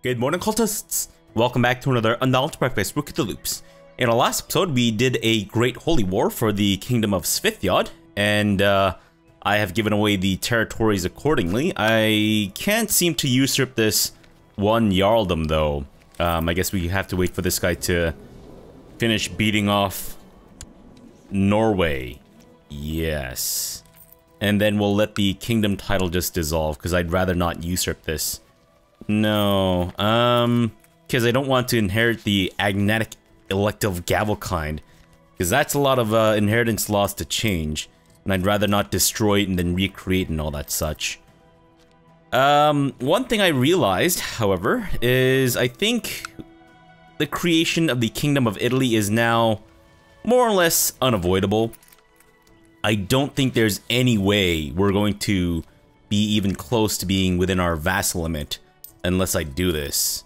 Good morning, cultists! Welcome back to another Undaunted breakfast with CthuLoops. In our last episode, we did a great holy war for the kingdom of CthuLoops, and I have given away the territories accordingly. I can't seem to usurp this one Jarldom, though. I guess we have to wait for this guy to finish beating off Norway. Yes. And then we'll let the kingdom title just dissolve, because I'd rather not usurp this. No, because I don't want to inherit the agnatic elective gavelkind, because that's a lot of inheritance laws to change, and I'd rather not destroy it and then recreate and all that such. One thing I realized, however, is I think the creation of the Kingdom of Italy is now more or less unavoidable. I don't think there's any way we're going to be even close to being within our vassal limit unless I do this.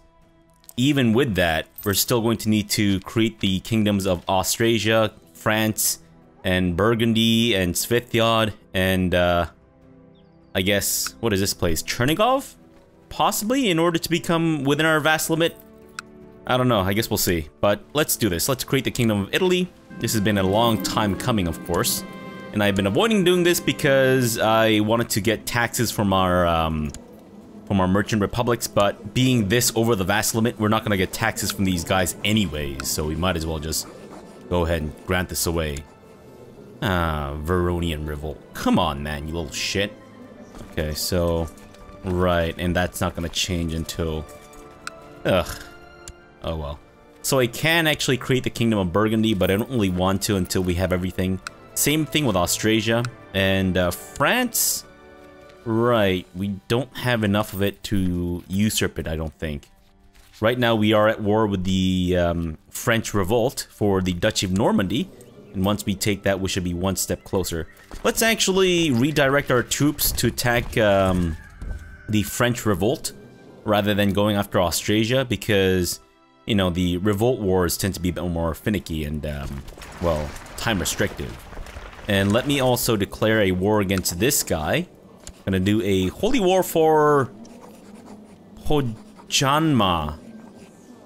Even with that, we're still going to need to create the kingdoms of Austrasia, France, and Burgundy, and Svithyod, and I guess, what is this place? Chernigov? Possibly, in order to become within our vassal limit? I don't know, I guess we'll see. But let's do this. Let's create the Kingdom of Italy. This has been a long time coming, of course. And I've been avoiding doing this because I wanted to get taxes from our merchant republics, but being this over the vassal limit, we're not gonna get taxes from these guys anyways, so we might as well just go ahead and grant this away. Ah, Veronian Revolt. Come on, man, you little shit. Okay, so... right, and that's not gonna change until... ugh. Oh well. So I can actually create the Kingdom of Burgundy, but I don't really want to until we have everything. Same thing with Austrasia. And France... right, we don't have enough of it to usurp it, I don't think. Right now we are at war with the French Revolt for the Duchy of Normandy, and once we take that, we should be one step closer. Let's actually redirect our troops to attack the French Revolt, rather than going after Austrasia, because, you know, the Revolt wars tend to be a bit more finicky and, well, time restrictive. And let me also declare a war against this guy. Gonna do a holy war for Pojanma.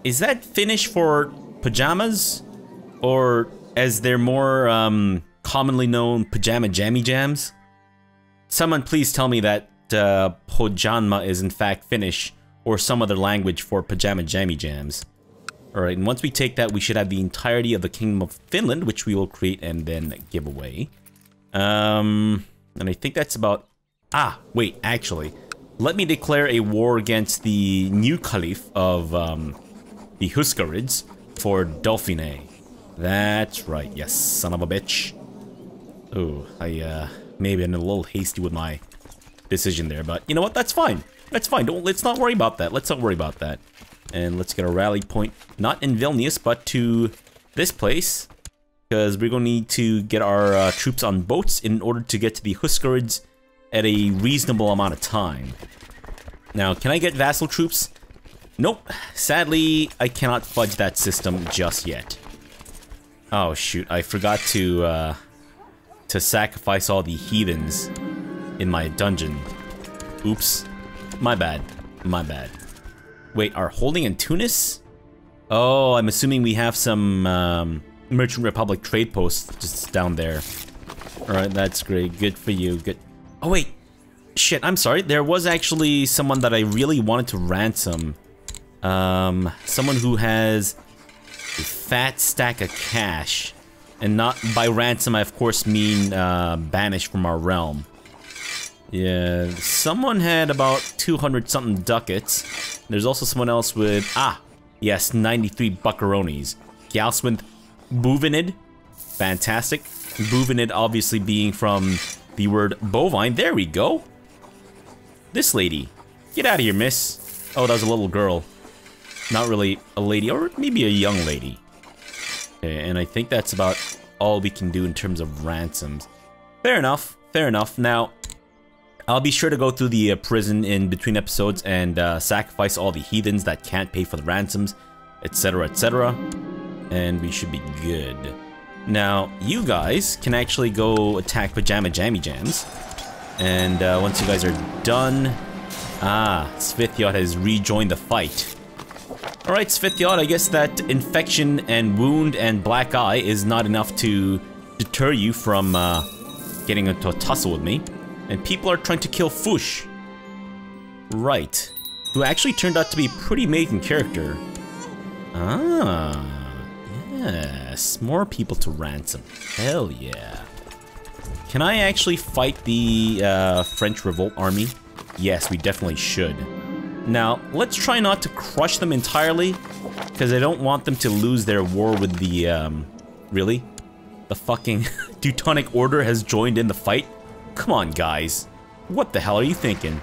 Is that Finnish for pajamas? Or as they're more commonly known, pajama jammy jams? Someone please tell me that Pojanma is in fact Finnish or some other language for pajama jammy jams. Alright, and once we take that, we should have the entirety of the Kingdom of Finland, which we will create and then give away. And I think that's about... ah, wait, actually, let me declare a war against the new Caliph of the Huskarids for Dauphine. That's right, yes, son of a bitch. Oh, I may have been a little hasty with my decision there, but you know what, that's fine. That's fine, let's not worry about that, let's not worry about that. And let's get a rally point, not in Vilnius, but to this place, because we're going to need to get our troops on boats in order to get to the Huskarids at a reasonable amount of time. Now, can I get vassal troops? Nope. Sadly, I cannot fudge that system just yet. Oh shoot, I forgot to sacrifice all the heathens in my dungeon. Oops. My bad. My bad. Wait, our holding in Tunis? Oh, I'm assuming we have some Merchant Republic trade posts just down there. Alright, that's great. Good for you. Good. Oh wait, shit, I'm sorry. There was actually someone that I really wanted to ransom. Someone who has a fat stack of cash. And not by ransom, I of course mean banished from our realm. Yeah, someone had about 200 something ducats. There's also someone else with, ah, yes, 93 buccaronis. Galsmith Buvinid, fantastic. Buvinid obviously being from the word bovine. There we go. This lady. Get out of here, miss. Oh, that was a little girl. Not really a lady, or maybe a young lady. Okay, and I think that's about all we can do in terms of ransoms. Fair enough. Fair enough. Now, I'll be sure to go through the prison in between episodes and sacrifice all the heathens that can't pay for the ransoms, etc., etc. And we should be good. Now, you guys can actually go attack Pajama Jammy Jams. And once you guys are done, Ah, Svithiot has rejoined the fight. Alright, Svithiot, I guess that infection and wound and black eye is not enough to deter you from getting into a tussle with me. And people are trying to kill Fush. Right. Who actually turned out to be a pretty amazing character. Ah, yes. More people to ransom. Hell yeah. Can I actually fight the French Revolt army? Yes, we definitely should. Now, let's try not to crush them entirely, because I don't want them to lose their war with the, really? The fucking Teutonic Order has joined in the fight? Come on, guys. What the hell are you thinking?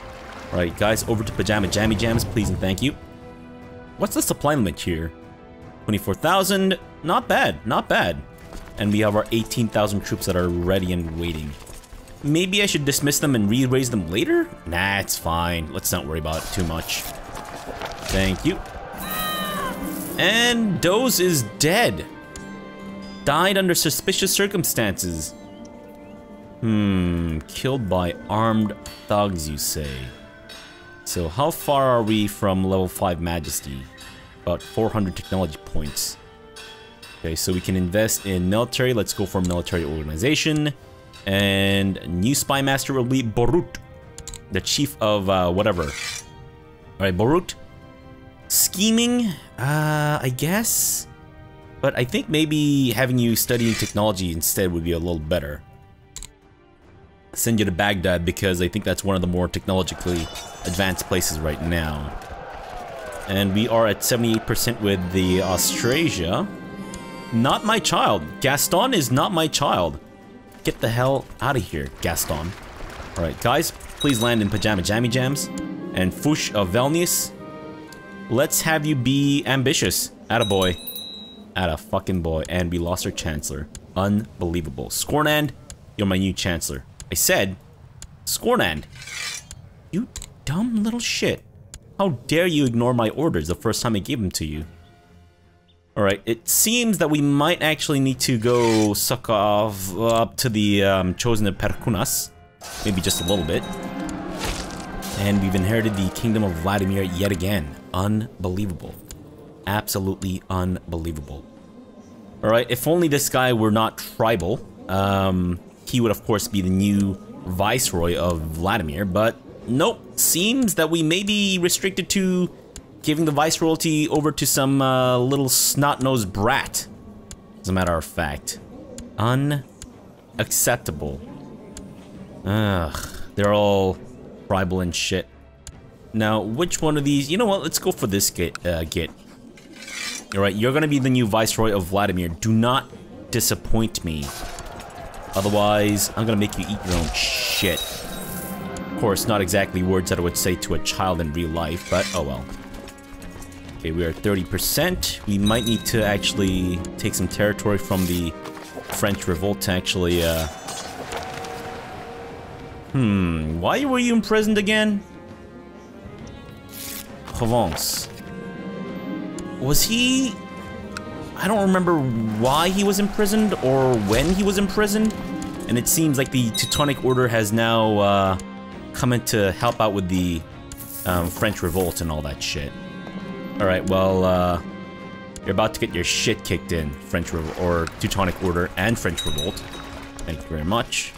Alright, guys, over to Pajama Jammy Jams, please and thank you. What's the supply limit here? 24,000. Not bad, not bad. And we have our 18,000 troops that are ready and waiting. Maybe I should dismiss them and re-raise them later? Nah, it's fine. Let's not worry about it too much. Thank you. And Doze is dead. Died under suspicious circumstances. Killed by armed thugs, you say. So how far are we from level 5 Majesty? About 400 technology points. Okay, so we can invest in military. Let's go for military organization. And new spy master will be Borut, the chief of whatever. Alright, Borut. Scheming, I guess. But I think maybe having you studying technology instead would be a little better. Send you to Baghdad because I think that's one of the more technologically advanced places right now. And we are at 78% with the Austrasia. Not my child. Gaston is not my child. Get the hell out of here, Gaston. Alright, guys, please land in Pajama Jammy Jams. And Fush of Velnius, let's have you be ambitious. Attaboy. Atta fucking boy. And we lost our Chancellor. Unbelievable. Scornand, you're my new Chancellor. I said, Scornand. You dumb little shit. How dare you ignore my orders the first time I gave them to you? Alright, it seems that we might actually need to go suck off up to the chosen of Perkunas. Maybe just a little bit. And we've inherited the Kingdom of Vladimir yet again. Unbelievable. Absolutely unbelievable. Alright, if only this guy were not tribal. He would of course be the new Viceroy of Vladimir, but nope. Seems that we may be restricted to giving the Viceroyalty over to some little snot-nosed brat. As a matter of fact. Unacceptable. Ugh. They're all tribal and shit. Now, which one of these? You know what? Let's go for this git. Alright, you're gonna be the new Viceroy of Vladimir. Do not disappoint me. Otherwise, I'm gonna make you eat your own shit. Of course, not exactly words that I would say to a child in real life, but oh well. Okay, we are at 30%. We might need to actually take some territory from the French Revolt to actually, why were you imprisoned again? Provence. Was he... I don't remember why he was imprisoned or when he was imprisoned. And it seems like the Teutonic Order has now, come in to help out with the, French Revolt and all that shit. Alright, well, you're about to get your shit kicked in, French Revolt, or Teutonic Order and French Revolt. Thank you very much.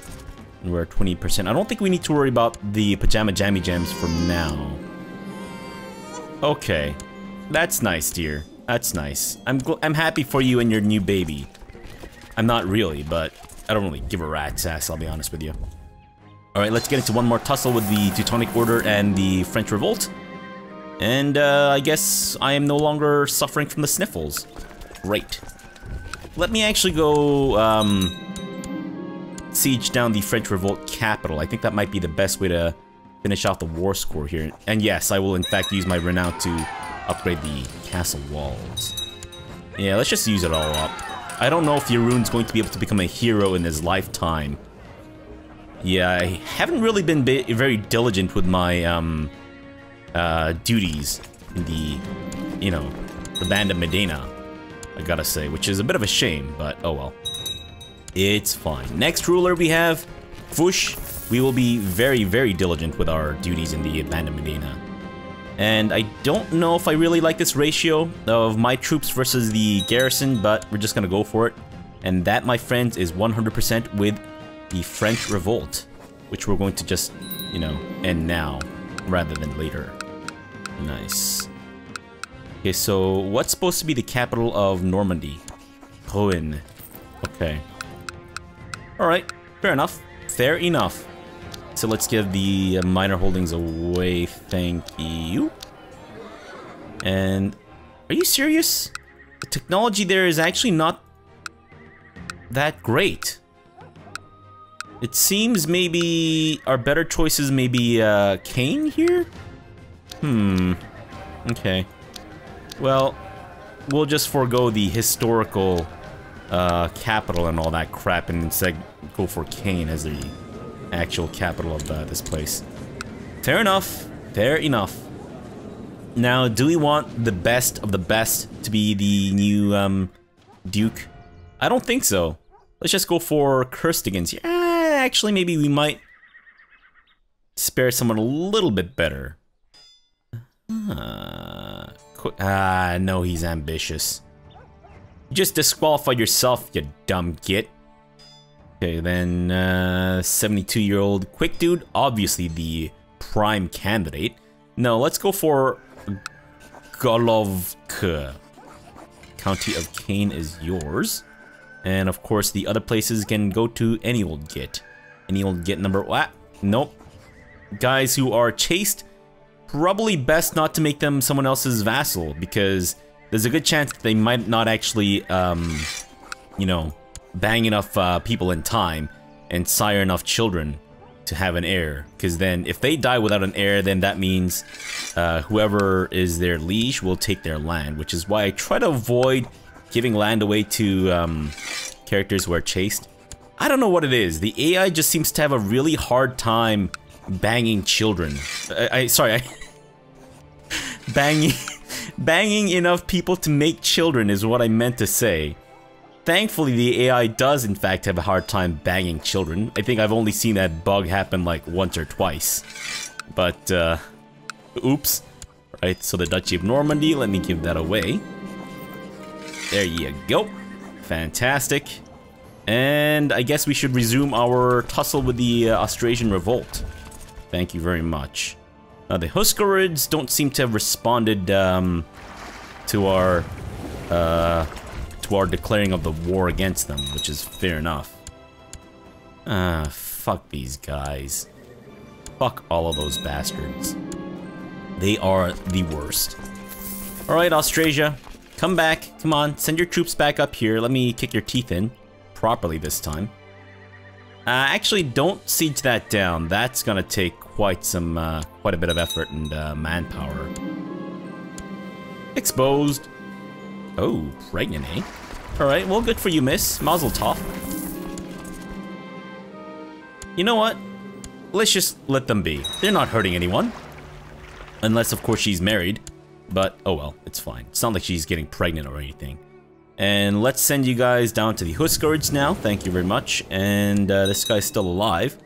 And we're at 20%. I don't think we need to worry about the Pajama Jammy Jams for now. Okay. That's nice, dear. That's nice. I'm happy for you and your new baby. I'm not really, but I don't really give a rat's ass, I'll be honest with you. Alright, let's get into one more tussle with the Teutonic Order and the French Revolt. And, I guess I am no longer suffering from the sniffles. Great. Let me actually go, siege down the French Revolt capital. I think that might be the best way to finish off the war score here. And yes, I will in fact use my renown to upgrade the castle walls. Yeah, let's just use it all up. I don't know if Yeroon's going to be able to become a hero in his lifetime. Yeah, I haven't really been very diligent with my, duties in the, you know, the Band of Medina, I gotta say, which is a bit of a shame, but oh well. It's fine. Next ruler we have Whoosh, we will be very, very diligent with our duties in the abandoned Medina. And I don't know if I really like this ratio of my troops versus the garrison, but we're just gonna go for it. And that, my friends, is 100% with the French Revolt, which we're going to just, you know, end now rather than later. Nice. Okay, so what's supposed to be the capital of Normandy? Rouen. Okay. Alright, fair enough. Fair enough. So let's give the minor holdings away, thank you. And are you serious? The technology there is actually not that great. It seems maybe our better choices may be Kane here? Okay. Well, we'll just forego the historical capital and all that crap and instead go for Kane as the actual capital of this place. Fair enough. Fair enough. Now, do we want the best of the best to be the new Duke? I don't think so. Let's just go for Kurstigans. Yeah, actually, maybe we might spare someone a little bit better. No, he's ambitious. You just disqualified yourself, you dumb git. Okay, then 72-year-old quick dude, obviously the prime candidate. No, let's go for Golovka. County of Kane is yours. And of course, the other places can go to any old git. Any old git number. What? Nope. Guys who are chaste, probably best not to make them someone else's vassal, because there's a good chance that they might not actually, you know, bang enough people in time and sire enough children to have an heir. Because then, if they die without an heir, then that means whoever is their liege will take their land, which is why I try to avoid giving land away to characters who are chaste. I don't know what it is. The AI just seems to have a really hard time banging children. Banging enough people to make children is what I meant to say. Thankfully, the AI does in fact have a hard time banging children. I think I've only seen that bug happen like once or twice. But, oops. Right, so the Duchy of Normandy, let me give that away. There you go. Fantastic. And I guess we should resume our tussle with the Austrasian Revolt. Thank you very much. Now, the Huskarids don't seem to have responded to our declaring of the war against them, which is fair enough. Fuck these guys. Fuck all of those bastards. They are the worst. Alright, Austrasia. Come back. Come on, send your troops back up here. Let me kick your teeth in. Properly this time. Actually, don't siege that down. That's gonna take quite a bit of effort and manpower. Exposed. Oh, pregnant, eh? Alright, well, good for you, miss. Mazel tov. You know what? Let's just let them be. They're not hurting anyone. Unless, of course, she's married. But, oh well, it's fine. It's not like she's getting pregnant or anything. And let's send you guys down to the Huskarids now. Thank you very much. And this guy's still alive.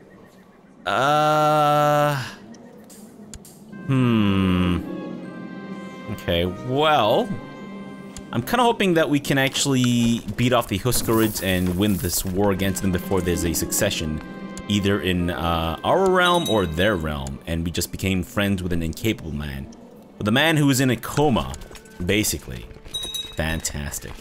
Okay, well, I'm kind of hoping that we can actually beat off the Huskarids and win this war against them before there's a succession, either in our realm or their realm, and we just became friends with an incapable man. With a man who was in a coma, basically. Fantastic.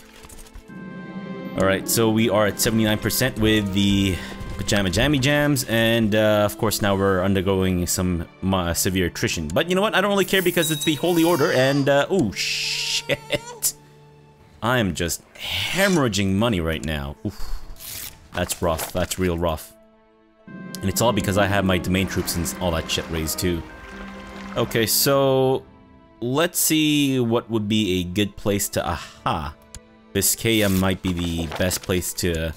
Alright, so we are at 79% with the Pajama Jammy Jams, and of course now we're undergoing some severe attrition. But you know what? I don't really care because it's the Holy Order, and oh shit. I am just hemorrhaging money right now. Oof. That's rough. That's real rough. And it's all because I have my domain troops and all that shit raised too. Okay, so let's see what would be a good place to... Aha! Biscaya might be the best place to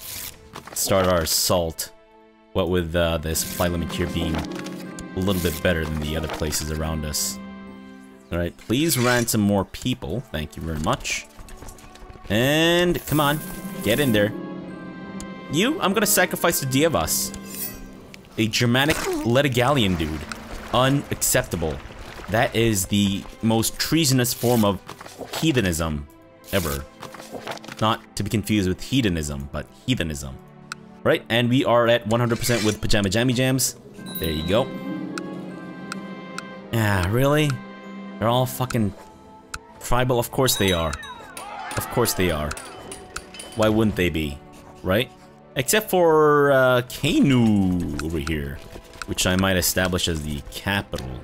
start our assault. What with the supply limit here being a little bit better than the other places around us. Alright, please ransom more people. Thank you very much. And come on, get in there. You, I'm gonna sacrifice to Dievas. A Germanic Ledigallian dude. Unacceptable. That is the most treasonous form of heathenism ever. Not to be confused with hedonism, but heathenism. Right, and we are at 100% with Pajama Jammy Jams. There you go. Ah, really? They're all fucking tribal? Of course they are. Of course they are. Why wouldn't they be? Right? Except for Kanu over here, which I might establish as the capital,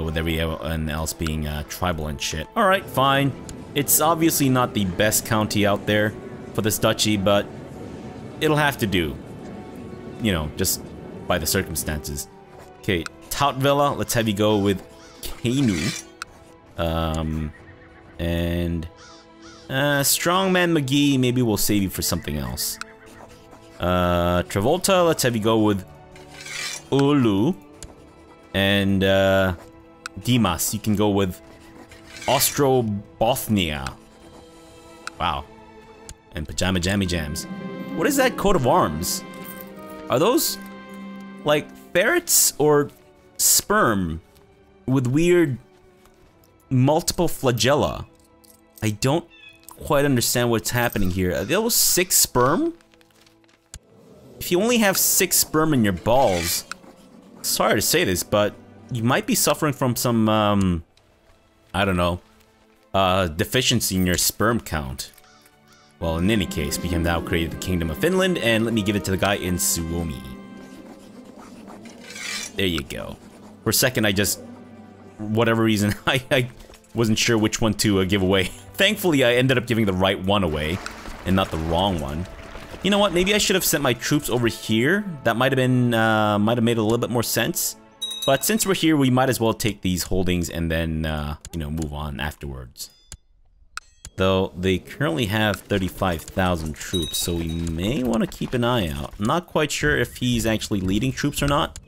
with everyone else being tribal and shit. Alright, fine. It's obviously not the best county out there for this duchy, but it'll have to do. You know, just by the circumstances. Okay, Toutvilla, let's have you go with Kanu. And Strongman McGee, maybe we'll save you for something else. Travolta, let's have you go with Ulu. And Dimas, you can go with Ostrobothnia. Wow. And Pajama Jammy Jams. What is that coat of arms? Are those like ferrets or sperm with weird multiple flagella? I don't quite understand what's happening here. Are those 6 sperm? If you only have 6 sperm in your balls, sorry to say this, but you might be suffering from some, I don't know, deficiency in your sperm count. Well, in any case, we have now created the Kingdom of Finland, and let me give it to the guy in Suomi. There you go. For a second, I just, whatever reason, I wasn't sure which one to give away. Thankfully, I ended up giving the right one away, and not the wrong one. You know what? Maybe I should have sent my troops over here. That might have been, might have made a little bit more sense. But since we're here, we might as well take these holdings and then, you know, move on afterwards. Though they currently have 35,000 troops, so we may want to keep an eye out. I'm not quite sure if he's actually leading troops or not.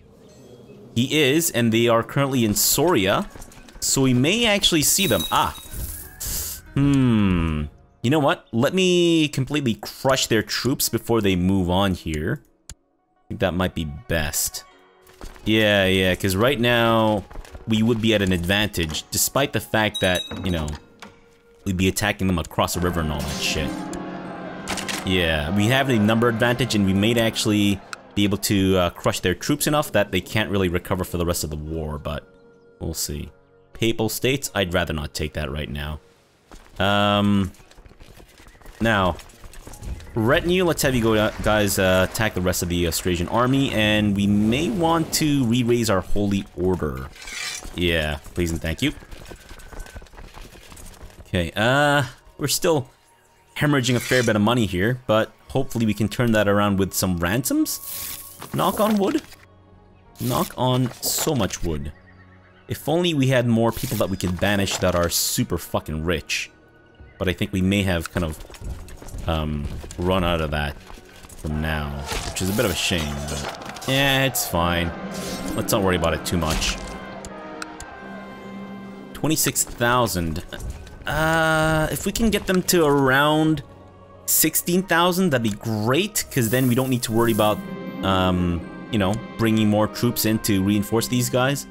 He is, and they are currently in Soria, so we may actually see them. Ah. You know what? Let me completely crush their troops before they move on here. I think that might be best. Yeah, because right now, we would be at an advantage, despite the fact that, you know, we'd be attacking them across the river and all that shit. Yeah, we have a number advantage, and we may actually be able to crush their troops enough that they can't really recover for the rest of the war, but we'll see. Papal States, I'd rather not take that right now. Now, retinue, let's have you go, guys, attack the rest of the Austrasian army, and we may want to re-raise our Holy Order. Yeah, please and thank you. Okay, we're still hemorrhaging a fair bit of money here, but hopefully we can turn that around with some ransoms. Knock on wood. Knock on so much wood. If only we had more people that we could banish that are super fucking rich. But I think we may have kind of run out of that from now, which is a bit of a shame, but yeah, it's fine. Let's not worry about it too much. 26,000. If we can get them to around 16,000, that'd be great, because then we don't need to worry about, you know, bringing more troops in to reinforce these guys.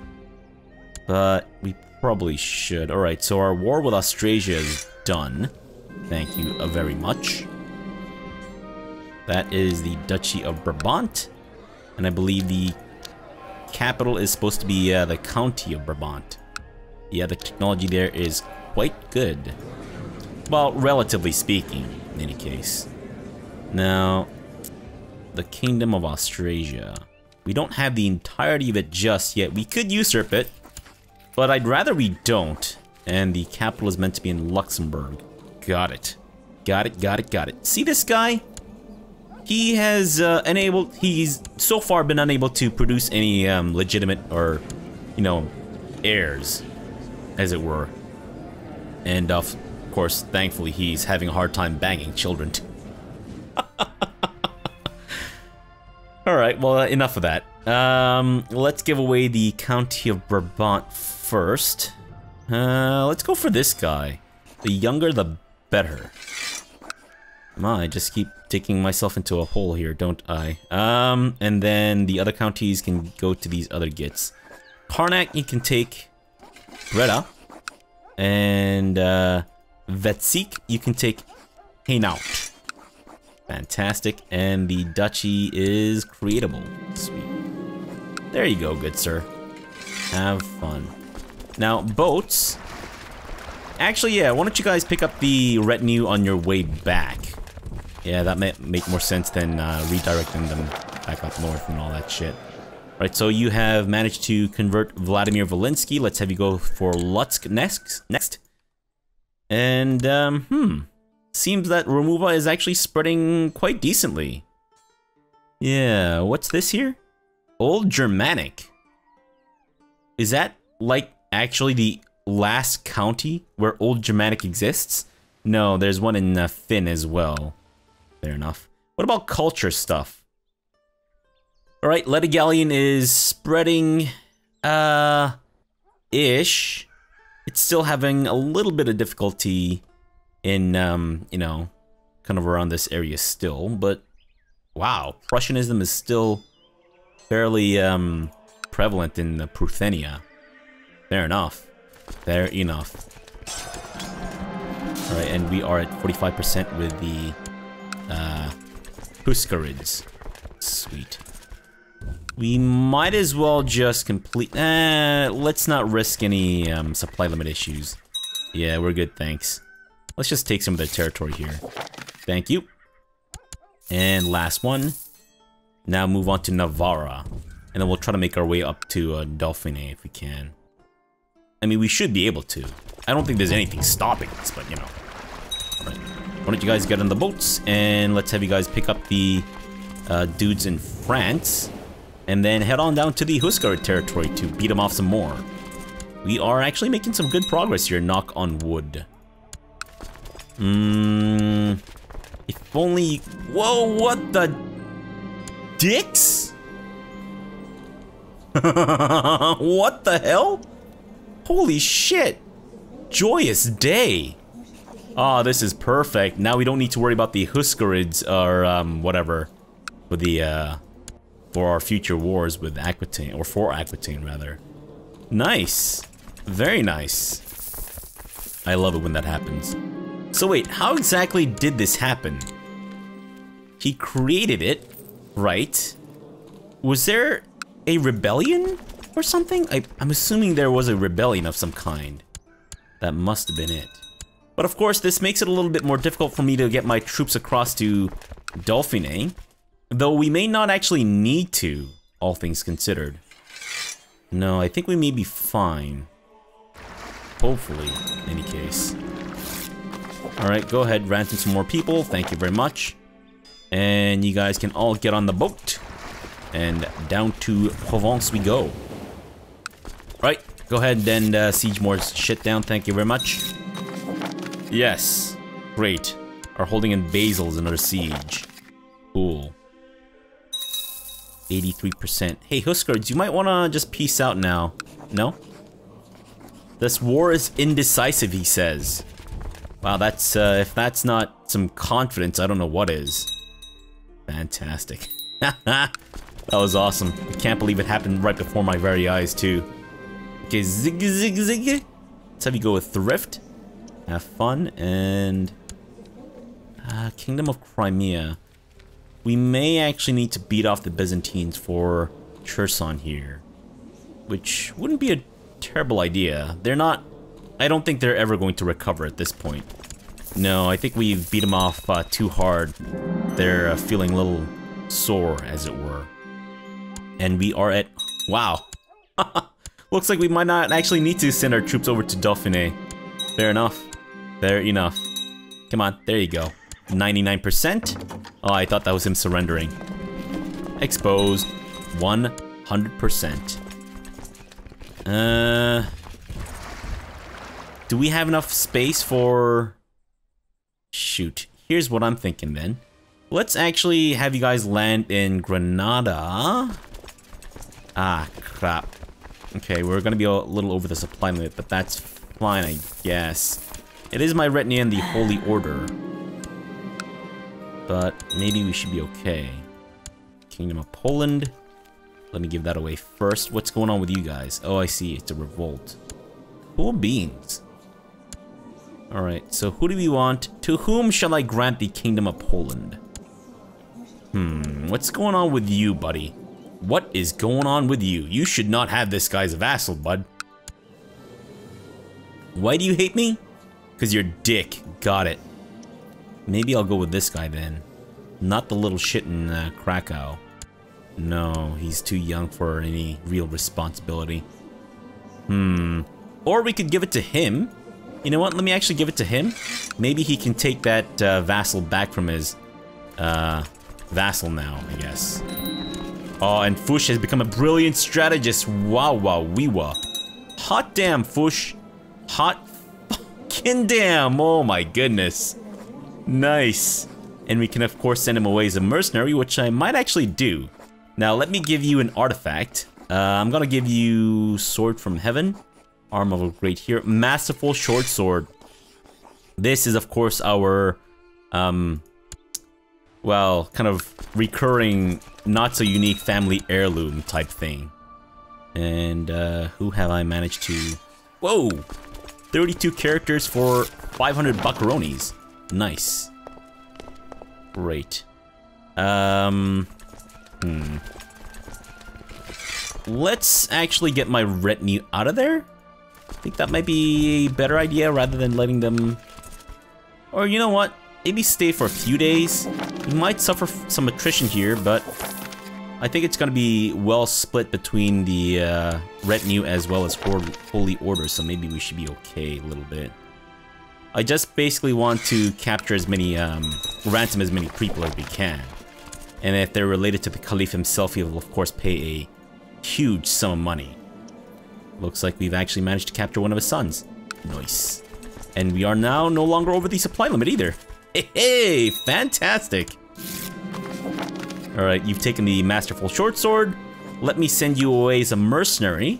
But we probably should. Alright, so our war with Austrasia is done. Thank you very much. That is the Duchy of Brabant. And I believe the capital is supposed to be the County of Brabant. Yeah, the technology there is quite good. Well, relatively speaking, in any case. Now, the Kingdom of Austrasia. We don't have the entirety of it just yet. We could usurp it, but I'd rather we don't. And the capital is meant to be in Luxembourg. Got it. Got it, got it, got it. See this guy? He has he's so far been unable to produce any legitimate or, you know, heirs, as it were. And of course, thankfully, he's having a hard time banging children. Alright, well, enough of that. Let's give away the County of Brabant first. Let's go for this guy. The younger, the better. I just keep digging myself into a hole here, don't I? And then the other counties can go to these other gits. Karnak, you can take Breda. And Vetsik, you can take Hainaut. Fantastic. And the duchy is creatable. Sweet. There you go, good sir. Have fun. Now, boats. Actually, yeah, why don't you guys pick up the retinue on your way back? Yeah, that might make more sense than redirecting them back up north and all that shit. Right, so you have managed to convert Vladimir Volinsky. Let's have you go for Lutsk next. And, seems that Romuva is actually spreading quite decently. Yeah, what's this here? Old Germanic. Is that, like, actually the last county where Old Germanic exists? No, there's one in Finn as well. Fair enough. What about culture stuff? Alright, Ledigallion is spreading, ish. It's still having a little bit of difficulty in, you know, kind of around this area still, but wow, Prussianism is still fairly, prevalent in Pruthenia. Fair enough. Fair enough. Alright, and we are at 45% with the, Huskarids. Sweet. We might as well just complete... let's not risk any supply limit issues. Yeah, we're good, thanks. Let's just take some of their territory here. Thank you. And last one. Now move on to Navarra. And then we'll try to make our way up to Dauphiné if we can. I mean, we should be able to. I don't think there's anything stopping us, but you know. Right. Why don't you guys get on the boats, and let's have you guys pick up the dudes in France. And then head on down to the Huskar territory to beat them off some more. We are actually making some good progress here, knock on wood. If only... Whoa, what the... Dicks? What the hell? Holy shit. Joyous day. Oh, this is perfect. Now we don't need to worry about the Huskarids or, whatever. With the, for our future wars with Aquitaine, or for Aquitaine, rather. Nice. Very nice. I love it when that happens. So wait, how exactly did this happen? He created it, right? Was there a rebellion or something? I'm assuming there was a rebellion of some kind. That must have been it. But of course, this makes it a little bit more difficult for me to get my troops across to Dauphiné. Though we may not actually need to, all things considered. No, I think we may be fine. Hopefully, in any case. Alright, go ahead, ransom some more people. Thank you very much. And you guys can all get on the boat. And down to Provence we go. Right, go ahead and siege more shit down. Thank you very much. Yes, great. Our holding in Basel is another siege. Cool. 83%. Hey, Huskards, you might want to just peace out now. No? This war is indecisive, he says. Wow, that's, if that's not some confidence, I don't know what is. Fantastic. That was awesome. I can't believe it happened right before my very eyes, too. Okay, zig, zig, zig. Let's have you go with Thrift. Have fun, and... Kingdom of Crimea. We may actually need to beat off the Byzantines for Cherson here. Which wouldn't be a terrible idea. They're not... I don't think they're ever going to recover at this point. No, I think we've beat them off too hard. They're feeling a little sore, as it were. And we are at... Wow. Looks like we might not actually need to send our troops over to Dauphiné. Fair enough. Fair enough. Come on, there you go. 99%. Oh, I thought that was him surrendering. Exposed. 100%. Do we have enough space for... Shoot. Here's what I'm thinking then. Let's actually have you guys land in Granada. Ah, crap. Okay, we're gonna be a little over the supply limit, but that's fine, I guess. It is my retinue and the Holy Order. but maybe we should be okay. Kingdom of Poland. Let me give that away first. What's going on with you guys? Oh, I see. It's a revolt. Cool beans. Alright, so who do we want? To whom shall I grant the Kingdom of Poland? What's going on with you, buddy? What is going on with you? You should not have this guy as a vassal, bud. Why do you hate me? Because you're dick. Got it. Maybe I'll go with this guy then. Not the little shit in Krakow. No, he's too young for any real responsibility. Or we could give it to him. You know what? Let me actually give it to him. Maybe he can take that vassal back from his vassal now, I guess. Oh, and Fush has become a brilliant strategist. Wow, wow, wee wah. Hot damn, Fush. Hot fucking damn. Oh my goodness. Nice. And we can, of course, send him away as a mercenary, which I might actually do. Now, let me give you an artifact. I'm gonna give you Sword from Heaven. Arm of a Great Hero. Masterful Short Sword. This is, of course, our, well, kind of recurring, not so unique family heirloom type thing. And, who have I managed to... Whoa! 32 characters for 500 buckaronis. Nice. Great. Let's actually get my retinue out of there. I think that might be a better idea rather than letting them... Or you know what? Maybe stay for a few days. We might suffer some attrition here, but I think it's gonna be well split between the retinue as well as Holy Order, so maybe we should be okay a little bit. I just basically want to capture as many, ransom as many people as we can. And if they're related to the Caliph himself, he will of course pay a huge sum of money. Looks like we've actually managed to capture one of his sons. Nice. And we are now no longer over the supply limit either. Hey, fantastic. Alright, you've taken the Masterful Short Sword. Let me send you away as a mercenary.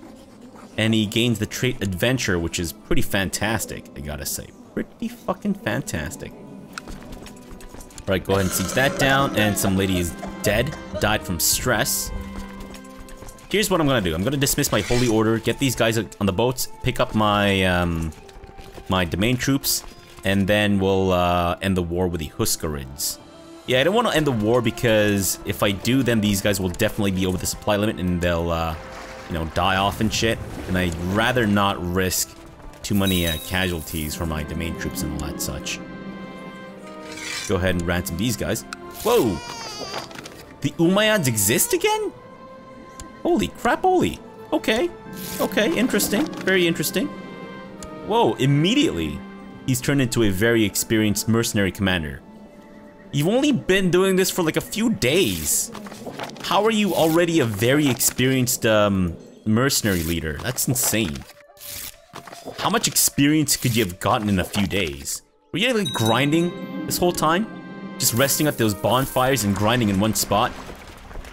And he gains the trait Adventure, which is pretty fantastic, I gotta say. Pretty fucking fantastic. Alright, go ahead and siege that down. And some lady is dead. Died from stress. Here's what I'm gonna do. I'm gonna dismiss my Holy Order, get these guys on the boats, pick up my my domain troops, and then we'll end the war with the Huskarids. Yeah, I don't want to end the war because if I do, then these guys will definitely be over the supply limit and they'll, you know, die off and shit. And I'd rather not risk too many casualties for my domain troops and all that such. Go ahead and ransom these guys. Whoa! The Umayyads exist again? Holy crap, holy. Okay. Okay, interesting. Very interesting. Whoa, immediately, he's turned into a very experienced mercenary commander. You've only been doing this for like a few days. How are you already a very experienced mercenary leader? That's insane. How much experience could you have gotten in a few days? Were you like grinding this whole time? Just resting at those bonfires and grinding in one spot?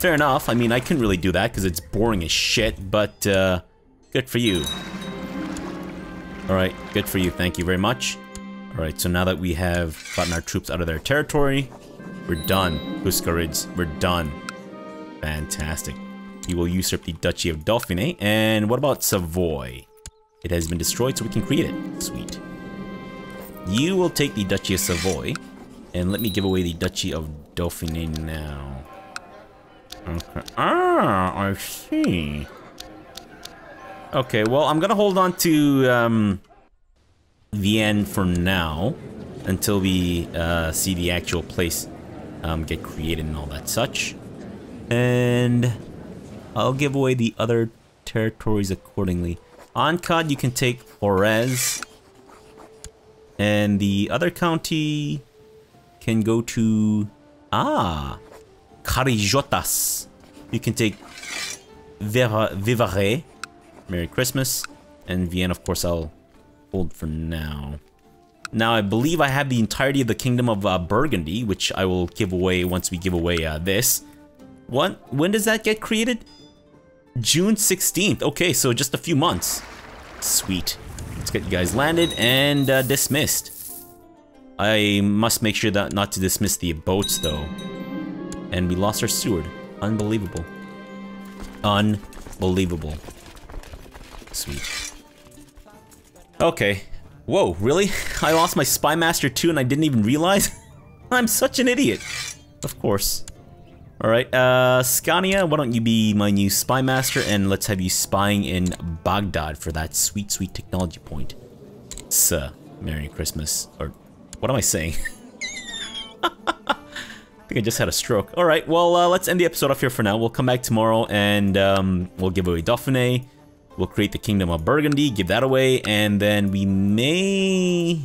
Fair enough. I mean, I couldn't really do that because it's boring as shit, but good for you. Alright, good for you. Thank you very much. Alright, so now that we have gotten our troops out of their territory, we're done. Huskarids, we're done. Fantastic. We will usurp the Duchy of Dauphine. And what about Savoy? It has been destroyed, so we can create it. Sweet. You will take the Duchy of Savoy. And let me give away the Duchy of Dauphine now. Okay. Ah, I see. Okay, well, I'm gonna hold on to Vienne for now until we see the actual place get created and all that such. And I'll give away the other territories accordingly. Ankad, you can take Forez. And the other county can go to... Ah! Carijotas. You can take Vivarais. Merry Christmas. And Vienne, of course, I'll hold for now. Now, I believe I have the entirety of the Kingdom of Burgundy, which I will give away once we give away this. When does that get created? June 16th. Okay, so just a few months. Sweet. Let's get you guys landed and dismissed. I must make sure that not to dismiss the boats, though. And we lost our steward. Unbelievable. Unbelievable. Sweet. Okay. Whoa, really? I lost my spy master too and I didn't even realize? I'm such an idiot. Of course. Alright, Scania, why don't you be my new spy master and let's have you spying in Baghdad for that sweet, sweet technology point. Merry Christmas. Or, what am I saying? I think I just had a stroke. Alright, well, let's end the episode off here for now. We'll come back tomorrow and we'll give away Dauphiné. We'll create the Kingdom of Burgundy, give that away, and then we may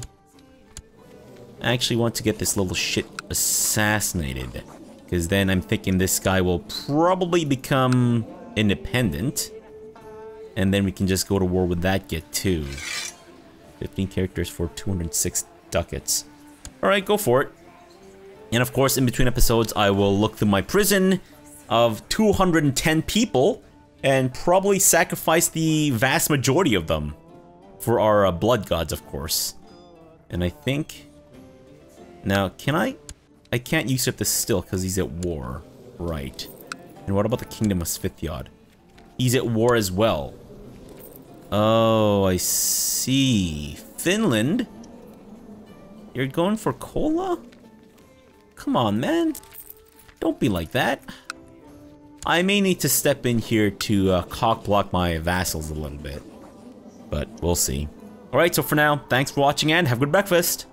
actually want to get this little shit assassinated. Because then I'm thinking this guy will probably become independent. And then we can just go to war with that git too. 15 characters for 206 ducats. Alright, go for it. And of course, in between episodes, I will look through my prison of 210 people and probably sacrifice the vast majority of them for our blood gods, of course. And I think... Now, can I? I can't usurp this still because he's at war. Right. And what about the Kingdom of Scythiad? He's at war as well. Oh, I see. Finland? You're going for Kola? Come on, man. Don't be like that. I may need to step in here to cock-block my vassals a little bit. But we'll see. Alright, so for now, thanks for watching and have a good breakfast.